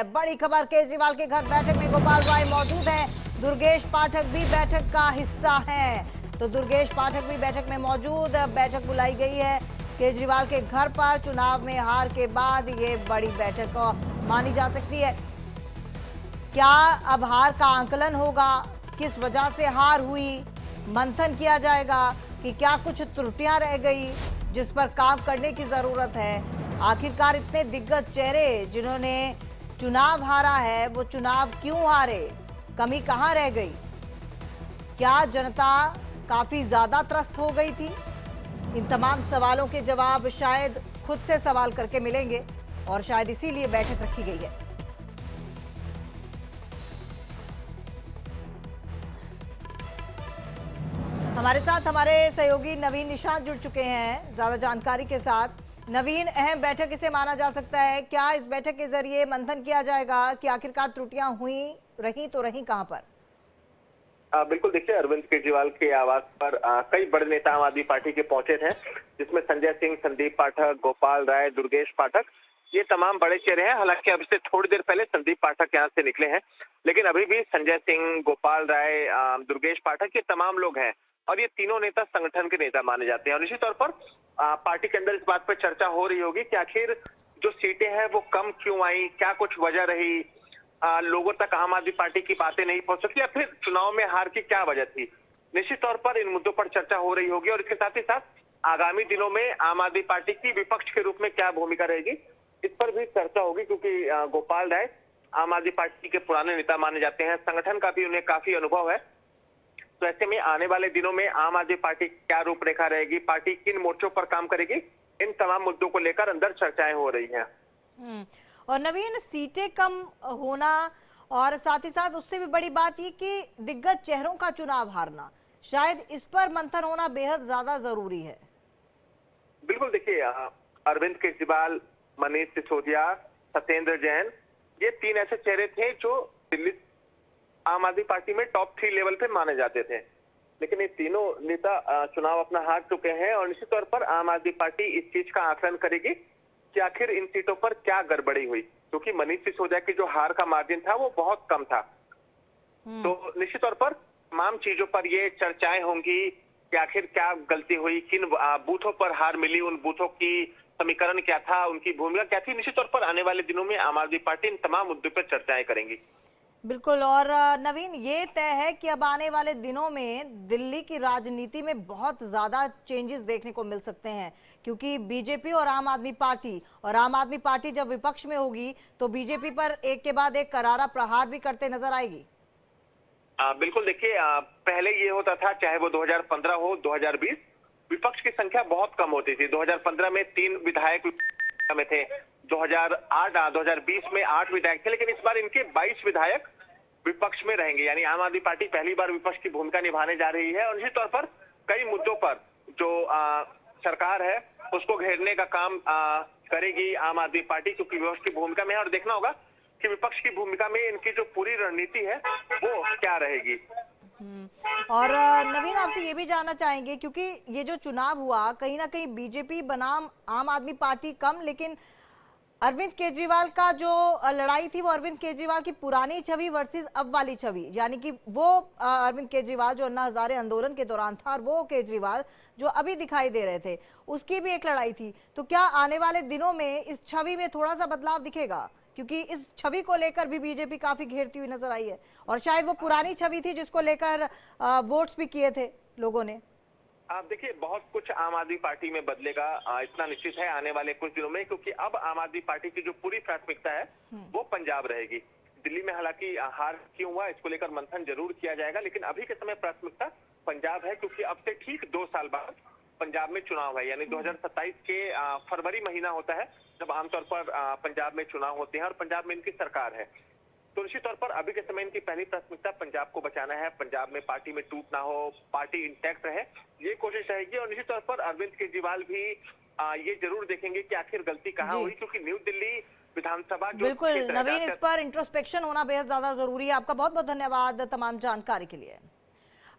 है। बड़ी खबर, केजरीवाल के घर बैठक में गोपाल राय मौजूद हैं। दुर्गेश पाठक भी बैठक का हिस्सा हैं। तो दुर्गेश पाठक भी बैठक में मौजूद। बैठक बुलाई गई है केजरीवाल के घर पर। चुनाव में हार के बाद ये बड़ी बैठक मानी जा सकती है। क्या अब हार का आंकलन होगा, किस वजह से हार हुई, मंथन किया जाएगा कि क्या कुछ त्रुटियां रह गई जिस पर काम करने की जरूरत है। आखिरकार इतने दिग्गज चेहरे जिन्होंने चुनाव हारा है, वो चुनाव क्यों हारे, कमी कहां रह गई, क्या जनता काफी ज्यादा त्रस्त हो गई थी। इन तमाम सवालों के जवाब शायद खुद से सवाल करके मिलेंगे और शायद इसीलिए बैठक रखी गई है। हमारे साथ हमारे सहयोगी नवीन निशांत जुड़ चुके हैं ज्यादा जानकारी के साथ। नवीन, अहम बैठक इसे माना जा सकता है, क्या इस बैठक के जरिए मंथन किया जाएगा कि आखिरकार त्रुटियां हुई रही तो रही कहां पर? बिल्कुल, देखिए अरविंद केजरीवाल के आवास पर कई बड़े नेता आम आदमी पार्टी के पहुंचे थे, जिसमें संजय सिंह, संदीप पाठक, गोपाल राय, दुर्गेश पाठक, ये तमाम बड़े चेहरे हैं। हालांकि अब से थोड़ी देर पहले संदीप पाठक यहाँ से निकले हैं, लेकिन अभी भी संजय सिंह, गोपाल राय, दुर्गेश पाठक, ये तमाम लोग हैं और ये तीनों नेता संगठन के नेता माने जाते हैं। और निश्चित तौर पर पार्टी के अंदर इस बात पर चर्चा हो रही होगी कि आखिर जो सीटें हैं वो कम क्यों आई, क्या कुछ वजह रही, लोगों तक आम आदमी पार्टी की बातें नहीं पहुंच सकती, या फिर चुनाव में हार की क्या वजह थी। निश्चित तौर पर इन मुद्दों पर चर्चा हो रही होगी और इसके साथ ही साथ आगामी दिनों में आम आदमी पार्टी की विपक्ष के रूप में क्या भूमिका रहेगी, इस पर भी चर्चा होगी। क्योंकि गोपाल राय आम आदमी पार्टी के पुराने नेता माने जाते हैं, संगठन का भी उन्हें काफी अनुभव है। तो ऐसे में आने वाले दिनों में आम आदमी पार्टी क्या रूपरेखा रहेगी, पार्टी किन मोर्चों पर काम करेगी, इन तमाम मुद्दों को लेकर अंदर चर्चाएं हो रही हैं। और नवीन, सीटें कम होना और साथ ही साथ उससे भी बड़ी बात ये कि दिग्गज चेहरों का चुनाव हारना, शायद इस पर मंथन होना बेहद ज्यादा जरूरी है। बिल्कुल, देखिए अरविंद केजरीवाल, मनीष सिसोदिया, सत्येंद्र जैन, ये तीन ऐसे चेहरे थे जो दिल्ली आम आदमी पार्टी में टॉप 3 लेवल पे माने जाते थे, लेकिन ये तीनों नेता चुनाव अपना हार चुके हैं। और निश्चित तौर पर आम आदमी पार्टी इस चीज का आकलन करेगी कि आखिर इन सीटों पर क्या गड़बड़ी हुई, क्योंकि मनीष सिसोदिया की जो हार का मार्जिन था वो बहुत कम था। तो निश्चित तौर पर तमाम चीजों पर ये चर्चाएं होंगी कि आखिर क्या गलती हुई, किन बूथों पर हार मिली, उन बूथों की समीकरण क्या था, उनकी भूमिका क्या थी। निश्चित तौर पर आने वाले दिनों में आम आदमी पार्टी इन तमाम मुद्दों पर चर्चाएं करेंगी। बिल्कुल। और नवीन, ये तय है कि अब आने वाले दिनों में दिल्ली की राजनीति में बहुत ज्यादा चेंजेस देखने को मिल सकते हैं, क्योंकि बीजेपी और आम आदमी पार्टी जब विपक्ष में होगी तो बीजेपी पर एक के बाद एक करारा प्रहार भी करते नजर आएगी। बिल्कुल, देखिए पहले ये होता था, चाहे वो 2015 हो, 2020, विपक्ष की संख्या बहुत कम होती थी। 2015 में 3 विधायक में थे, 2020 में 8 विधायक थे, लेकिन इस बार इनके 22 विधायक विपक्ष में रहेंगे। यानी आम आदमी पार्टी पहली बार विपक्ष की भूमिका निभाने जा रही है और निश्चित तौर पर कई मुद्दों पर जो सरकार है उसको घेरने का काम करेगी आम आदमी पार्टी, क्योंकि विपक्ष की भूमिका में है। और देखना होगा कि विपक्ष की भूमिका में इनकी जो पूरी रणनीति है वो क्या रहेगी। और नवीन, आपसे ये भी जानना चाहेंगे, क्योंकि ये जो चुनाव हुआ कहीं ना कहीं बीजेपी बनाम आम आदमी पार्टी कम, लेकिन अरविंद केजरीवाल का जो लड़ाई थी वो अरविंद केजरीवाल की पुरानी छवि वर्सेस अब वाली छवि, यानी कि वो अरविंद केजरीवाल जो अन्ना हजारे आंदोलन के दौरान था और वो केजरीवाल जो अभी दिखाई दे रहे थे, उसकी भी एक लड़ाई थी। तो क्या आने वाले दिनों में इस छवि में थोड़ा सा बदलाव दिखेगा, क्योंकि इस छवि को लेकर भी बीजेपी काफी घेरती हुई नजर आई है और शायद वो पुरानी छवि थी जिसको लेकर वोट्स भी किए थे लोगों ने। आप देखिए, बहुत कुछ आम आदमी पार्टी में बदलेगा, इतना निश्चित है आने वाले कुछ दिनों में, क्योंकि अब आम आदमी पार्टी की जो पूरी प्राथमिकता है वो पंजाब रहेगी। दिल्ली में हालांकि हार क्यों हुआ इसको लेकर मंथन जरूर किया जाएगा, लेकिन अभी के समय प्राथमिकता पंजाब है, क्योंकि अब से ठीक 2 साल बाद पंजाब में चुनाव है। यानी 2027 के फरवरी महीना होता है जब आमतौर पर पंजाब में चुनाव होते हैं और पंजाब में इनकी सरकार है। तो निश्चित तौर पर अभी के समय इनकी पहली प्राथमिकता पंजाब को बचाना है, पंजाब में पार्टी में टूट ना हो, पार्टी इंटैक्ट रहे, ये कोशिश रहेगी। और निश्चित तौर पर अरविंद केजरीवाल भी ये जरूर देखेंगे कि आखिर गलती कहाँ हुई, क्योंकि न्यू दिल्ली विधानसभा बिल्कुल नवीन, इस पर इंट्रोस्पेक्शन होना बेहद ज्यादा जरूरी है। आपका बहुत बहुत धन्यवाद तमाम जानकारी के लिए।